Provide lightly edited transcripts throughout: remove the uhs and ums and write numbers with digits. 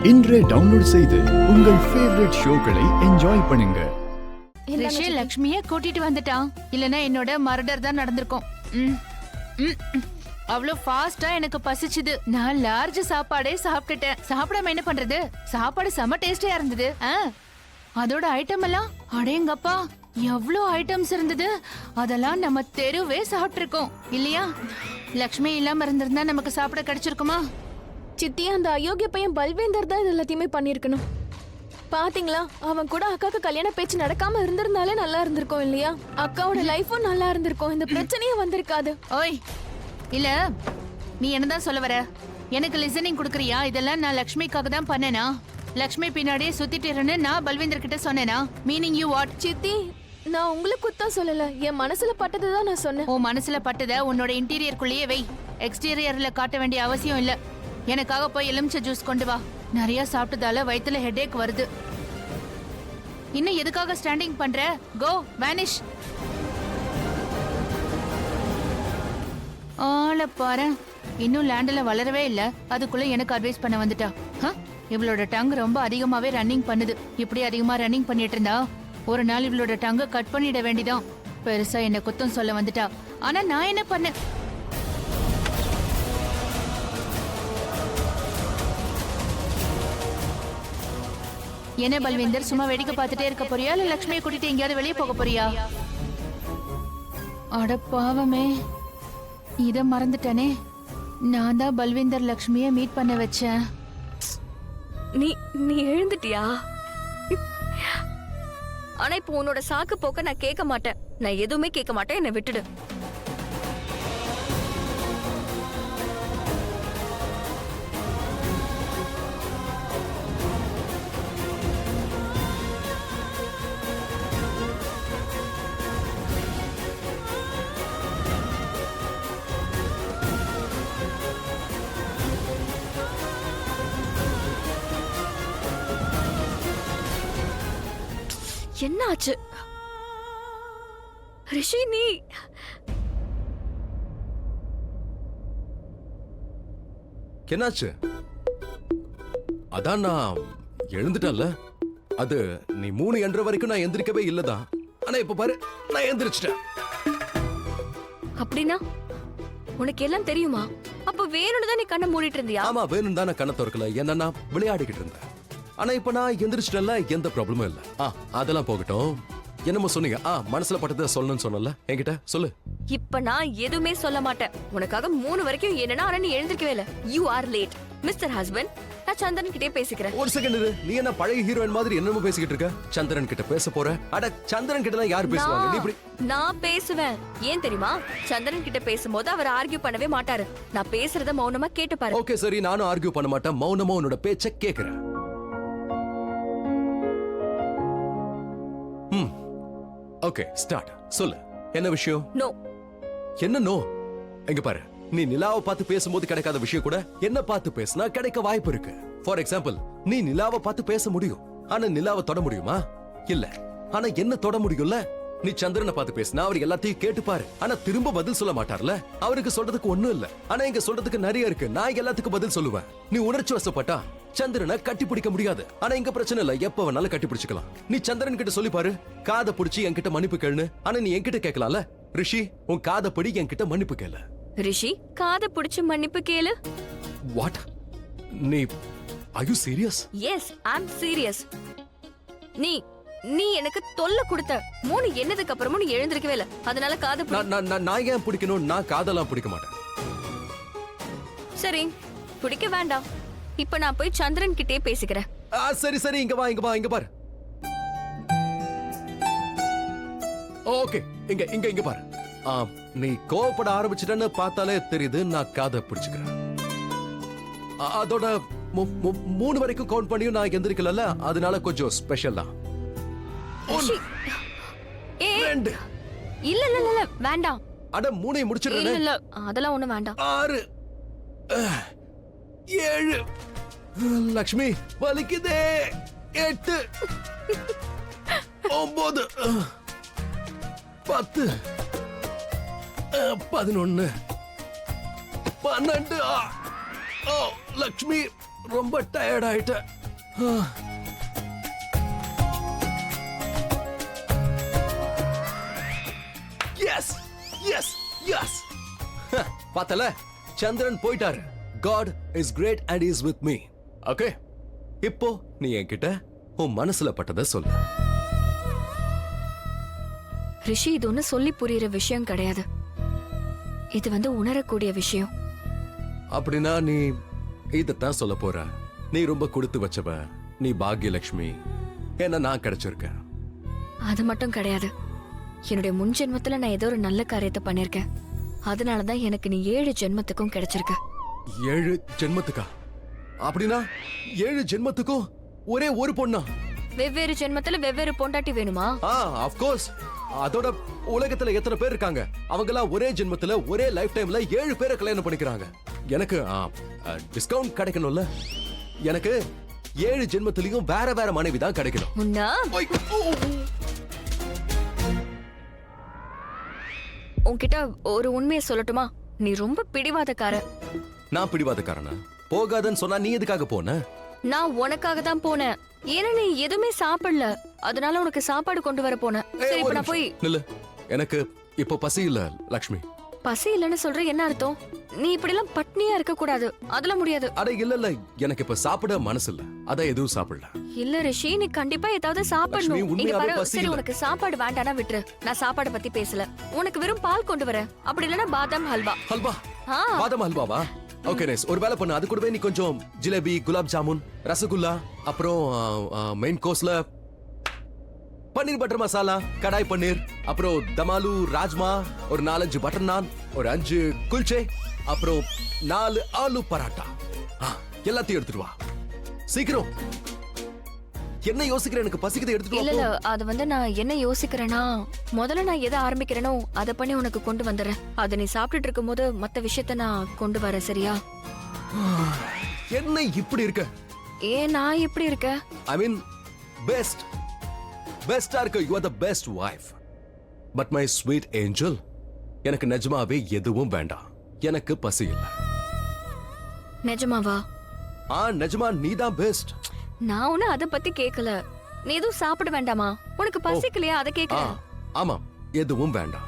இன்றே டவுன்லோட் செய்து உங்கள் ஃபேவரட் ஷோக்களை என்ஜாய் பண்ணுங்க. ரிஷி லக்ஷ்மிய கூட்டிட்டு வந்துட்டான். இல்லனா என்னோட மர்டர் தான் நடந்திருக்கும். அவ்வளவு ஃபாஸ்டா எனக்கு பசிச்சுது. நான் லார்ஜ் சாப்பாடே சாப்பிட்டுட்டேன். சாப்பிடாம என்ன பண்றது? சாப்பாடு செம டேஸ்டியா இருந்தது. அதோட ஐட்டம் எல்லாம் அடேங்கப்பா எவ்வளவு ஐட்டம்ஸ் இருந்தது. அதெல்லாம் நம்ம தெருவே சாப்பிட்டிருக்கோம் இல்லையா? லக்ஷ்மி இல்லாம இருந்திருந்தா நமக்கு சாப்பிட கிடைச்சிருக்குமா? சித்தி, அந்த அயோக்கிய பையன் பல்வேந்தர் தான் இது எல்லாத்தையுமே பண்ணிருக்கணும். பாத்தீங்களா, அவன் கூட அக்காக்கு கல்யாண பேச்சு நடக்காம இருந்திருந்தாலே நல்லா இருந்திருக்கும் இல்லையா? அக்காவோட லைஃபும் நல்லா இருந்திருக்கும். இந்த பிரச்சனையும் வந்திருக்காது. ஓய், இல்ல நீ என்னதான் சொல்ல வர? எனக்கு லிசனிங் குடுக்கறியா? இதெல்லாம் நான் லக்ஷ்மிக்காக தான் பண்ணேனா? லக்ஷ்மி பின்னாடியே சுத்திட்டு இருன்னு நான் பல்வேந்தர் கிட்ட சொன்னேனா? Meaning you what? சித்தி, நான் உங்களுக்கு குத்தம் சொல்லல. என் மனசுல பட்டதுதான் நான் சொன்னேன். உன் மனசுல பட்டத உன்னோட இன்டீரியருக்குள்ளேயே வை. எக்ஸ்டீரியர்ல காட்ட வேண்டிய அவசியம் இல்ல. எனக்காக போய் எலுமிச்சை ஜூஸ் கொண்டு வா. நிறைய சாப்பிட்டதால வயித்துல ஹெடேக் வருது. இன்னும் எதுக்காக ஸ்டாண்டிங் பண்ற? கோ வேனிஷ். ஆள பாரு, இன்னும் லேண்ட்ல வளரவே இல்ல. அதுக்குள்ள எனக்கு அட்வைஸ் பண்ண வந்துட்டா. இவளோட டங் ரொம்ப அதிகமாவே ரன்னிங் பண்ணுது. இப்படி அதிகமா ரன்னிங் பண்ணிட்டு இருந்தா ஒரு நாள் இவளோட டங்க கட் பண்ணிட வேண்டிதான். பெருசா என்ன குத்தம் சொல்ல வந்துட்டா. ஆனா நான் என்ன பண்ண? என்ன பல்வேந்தர், சும்மா வேடிக்கை பார்த்துட்டே இருக்க போறியா இல்ல லக்ஷ்மியை கூட்டிட்டு எங்கேயாவது வெளியே போக போறியா? அட பாவமே, இத மறந்துட்டனே. நான் தான் பல்வேந்தர் லக்ஷ்மிய மீட் பண்ண வச்சேன். நீ எழுந்துட்டியா? ஆனா இப்போ உன்னோட சாக்கு போக்க நான் கேட்க மாட்டேன். நான் எதுவுமே கேட்க மாட்டேன். என்னை விட்டுடு. என்ன ஆச்சு ரிஷி? நீ என்னாச்சு? அதான் நான் எழுந்துட்டேன்ல. அது நீ 3 என்ற வரைக்கும் நான் எந்திரிக்கவே இல்லதான். ஆனா இப்ப பாரு, நான் எந்திரிச்சிட்டேன். அப்படின்னா உனக்கு எல்லாம் தெரியுமா? அப்ப வேணும்னு தான் நீ கண்ணை மூடிட்டு இருந்தியா? ஆமா, வேணும் தான். நான் கண்ணை திறக்கல. என்ன, நான் விளையாடிக்கிட்டு இருந்தேன். ஆனா இப்ப நான் எந்திரிச்சிட்டேன்ல, எந்த ப்ராப்ளமும் இல்ல. அதெல்லாம் போகட்டும். என்னமோ சொன்னீங்க? மனசுல பட்டதை சொல்லணும்னு சொன்னல, என்கிட்ட சொல்லு. இப்ப நான் எதுவுமே சொல்ல மாட்டேன். உனக்காக 3 வரைக்கும் என்னன்னா, ஆனா நீ எழுந்திருக்கவே இல்ல. You are late mister husband. நான் சந்திரன் கிட்டே பேசிக்கிறேன். ஒரு செகண்ட் இரு. நீ என்ன பழைய ஹீரோயின் மாதிரி என்னமோ பேசிக்கிட்டு இருக்க? சந்திரன் கிட்ட பேச போற? அட, சந்திரன் கிட்ட யார் பேசுவாங்க? நீ இப்படி. நான் பேசுவேன். ஏன் தெரியுமா? சந்திரன் கிட்ட பேசும்போது அவர் ஆர்கியூ பண்ணவே மாட்டாரு. நான் பேசுறத மௌனமா கேட்டு பாரு. ஓகே சரி, நானும் ஆர்கியூ பண்ண மாட்டேன். மௌனமா உன்னோட பேச்ச கேக்குறேன். Okay, start. சொல்லு, என்ன விஷயம்? நோ. என்ன நோ? எங்க பாரு, நீ நிலாவை பார்த்து பேசும்போது கிடைக்காத விஷயம் கூட என்ன பார்த்து பேசினா கிடைக்க வாய்ப்பு இருக்கு. ஃபார் எக்ஸாம்பிள், நீ நிலாவை பார்த்து பேச முடியும், ஆனா நிலாவை தொட முடியுமா? இல்ல. ஆனா என்ன தொட முடியும்ல? நீ சந்திரனை பார்த்து பேசினா அவர் எல்லாத்தையும் கேட்டுப்பாரு, ஆனா திரும்ப பதில் சொல்ல மாட்டார்ல. அவருக்கு சொல்றதுக்கு ஒண்ணும் இல்ல, ஆனா இங்க சொல்றதுக்கு நிறைய இருக்கு. நான் எல்லாத்துக்கும் பதில் சொல்லுவேன். நீ உணர்ச்சி வசப்பட்டா சந்திரனை கட்டி பிடிக்க முடியாது. ஆனா இங்க பிரச்சனை இல்ல, எப்ப வேணாலும் கட்டி பிடிச்சுக்கலாம். நீ சந்திரன் கிட்ட சொல்லி பாரு, காதை பிடிச்சி என்கிட்ட மன்னிப்பு கேளுன்னு. ஆனா நீ என்கிட்ட கேட்கலாம்ல. ரிஷி, உன் காதை பிடி, என்கிட்ட மன்னிப்பு கேளு. ரிஷி, காதை பிடிச்சு மன்னிப்பு கேளு. வாட்? நீ are you serious? Yes, I am serious. நீ எனக்கு தொல்லை கொடுத்த 3 என்னதுக்கு அப்புறமும் நீ எழுந்திருக்கவே இல்ல. அதனால காதை நான் ஏன் பிடிக்கணும்? நான் காதெல்லாம் பிடிக்க மாட்டேன். சரி, பிடிக்க வேண்டாம். இப்ப நான் போய் சந்திரன் கிட்டே பேசிக்கிறேன். சரி சரி, இங்க வா, இங்க வா, இங்க பாரு. ஓகே, இங்க இங்க இங்க பாரு. நீ கோவப்பட ஆரம்பிச்சிட்டன்னு பார்த்தாலே தெரியுது. நான் காதை பிடிச்சுக்கிறேன். அதோட 3 வரைக்கும் கவுண்ட் பண்ணியும் நான் எந்திரிக்கல, அதனால கொஞ்சம் ஸ்பெஷல் தான். இல்ல இல்ல இல்ல, வேண்டாம். அட, 3 முடிச்சிடுறேன். இல்ல, அதெல்லாம் ஒண்ணு வேண்டாம். 6 7 லக்ஷ்மி வலிக்குதே. 8 9 10 11 12 லக்ஷ்மி ரொம்ப டயர்ட் ஆயிட்டேன். எஸ் எஸ் எஸ் பார்த்தல, சந்திரன் போயிட்டாரு. God is great and he is with me. Okay, இப்போ நீ என்கிட்ட உன் மனசுல பட்டதை சொல்லு. ரிஷி, இது ஒண்ணு சொல்லி புரியுற விஷயம் கிடையாது. இது உணரக்கூடிய விஷயம். அப்படின்னா நீ இதத்தான் சொல்ல போற. நீ ரொம்ப கொடுத்து வச்சவ, நீ பாக்யலட்சுமி, என்ன நான் கிடைச்சிருக்கேன். அது மட்டும் கிடையாது. என்னுடைய முன் ஜென்மத்துல நான் ஏதோ ஒரு நல்ல காரியத்தை பண்ணிருக்கேன். அதனாலதான் எனக்கு நீ 7 ஜென்மத்துக்கும் கிடைச்சிருக்க. 7 ஜென்மத்துக்கா? அப்படின்னா 7 ஜென்மத்துக்கும் ஒரே ஒரு பொண்ணா? வெவ்வேறு ஜென்மத்துல வெவ்வேறு பொண்டாட்டி வேணுமா? Of course. அதோட உலகத்துல எத்தனை பேர் இருக்காங்க? அவங்கெல்லாம் ஒரே ஜென்மத்துல ஒரே லைஃப் டைம்ல 7 பேரை கல்யாணம் பண்ணிக்கிறாங்க. எனக்கு டிஸ்கவுண்ட் கிடைக்கணும்ல. எனக்கு 7 ஜென்மத்திலயும் வேற வேற மனைவி தான் கிடைக்கணும். முன்னா உன்கிட்ட ஒரு உண்மையை சொல்லட்டுமா? நீ ரொம்ப பிடிவாதக்கார. நான் பிடிவாதக்காரனா? போகாதன்னு சொன்னா நீ எதுக்காக போன? நான் உனக்காக தான் போனேன். ஏன்னா நீ எதுவுமே சாப்பிடல, அதனால உனக்கு சாப்பாடு கொண்டு வர போனேன். சரி, இப்ப நான் போய். நில்லு. எனக்கு இப்போ பசி இல்ல லக்ஷ்மி. பசி இல்லன்னு சொல்ற என்ன அர்த்தம்? நீ இப்படி எல்லாம் பட்னியா இருக்க கூடாது. அதெல்லாம் முடியாது. அட இல்ல, எனக்கு இப்ப சாப்பிட மனசு இல்ல. அதான் எதுவும் சாப்பிடல. இல்ல ரிஷி, நீ கண்டிப்பா ஏதாவது லட்சுமி, சாப்பிடணும். இங்க உண்மையாவே பாரு, பசி சரி இல்ல. உனக்கு சாப்பாடு வேண்டானா விட்டுரு. நான் சாப்பாடு பத்தி பேசல. உனக்கு வெறும் பால் கொண்டு வரேன். அப்படி இல்லனா பாதாம் ஹல்வா. ஹல்வா? ஆ. பாதாம் ஹல்வாவா? Okay nice. ஒரு வேலை பண்ணு, அது கூடவே நீ கொஞ்சம் ஜிலேபி, குலாப் ஜாமுன், ரசகுல்லா, அப்புறம் மெயின் கோர்ஸ்ல பன்னீர் பட்டர் மசாலா, கடாய் பன்னீர், அப்புறம் தமாலு ராஜ்மா, ஒரு 4-5 பட்டர் நான், ஒரு 5 குல்ச்சே, அப்புறம் 4 ஆலு பராட்டா. எல்லாத்தையும் எடுத்துட்டு வா சீக்கிரம். என்ன யோசிக்கிற? எனக்கு பசிக்குது, எடுத்துட்டு இல்ல வா. இல்ல, அது நான் என்ன யோசிக்கிறேன்னா, முதல்ல நான் எதை ஆரம்பிக்கிறேனோ அதை பண்ணி உனக்கு கொண்டு வந்துடுறேன். அதை நீ சாப்பிட்டுட்டு இருக்கும் போது மத்த விஷயத்த நான் கொண்டு வரேன், சரியா? என்ன இப்படி இருக்க? ஏன் நான் எப்படி இருக்க? ஐ மீன் பெஸ்டா இருக்க. You are the best wife. But my sweet angel, எனக்கு நிஜமாவே எதுவும் வேண்டாம். எனக்கு பசி இல்ல. நிஜமாவா? நிஜமா நீதான் பெஸ்ட். நான் உன்ன அத பத்தி கேக்கல. நீ எதுவும் சாப்பிட வேண்டாமா? உனக்கு பசிக்கலையா? அத கேக்குறேன். ஆமாம், எதுவும் வேண்டாம்.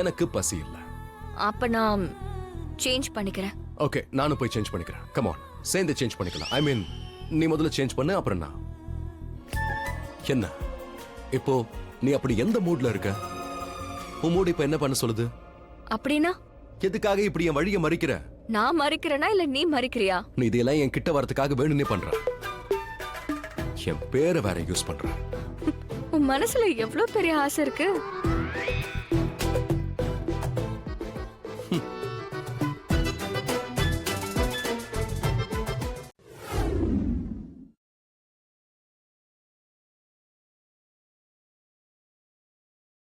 எனக்கு பசி இல்ல. அப்ப நான் சேஞ்ச் பண்ணிக்கிறேன். ஓகே, நானும் போய் சேஞ்ச் பண்ணிக்கிறேன். கம் ஆன், சேர்ந்து சேஞ்ச் பண்ணிக்கலாம். ஐ மீன், நீ முதல்ல சேஞ்ச் பண்ணு, அப்புறம் நான். என்ன இப்போ நீ அப்படி எந்த மூட்ல இருக்க? உன் மூட் இப்ப என்ன பண்ண சொல்லுது? அப்படின்னா எதுக்காக இப்படி என் வழியை மறிக்கிற? நான் மறிக்கிறேனா இல்ல நீ மறிக்கிறியா? நீ இதெல்லாம் என் கிட்ட வரதுக்காக வேணும்னே பண்ற. என் பேரை வேற யூஸ் பண்ற. உன் மனசுல எவ்வளவு பெரிய ஆசை இருக்கு.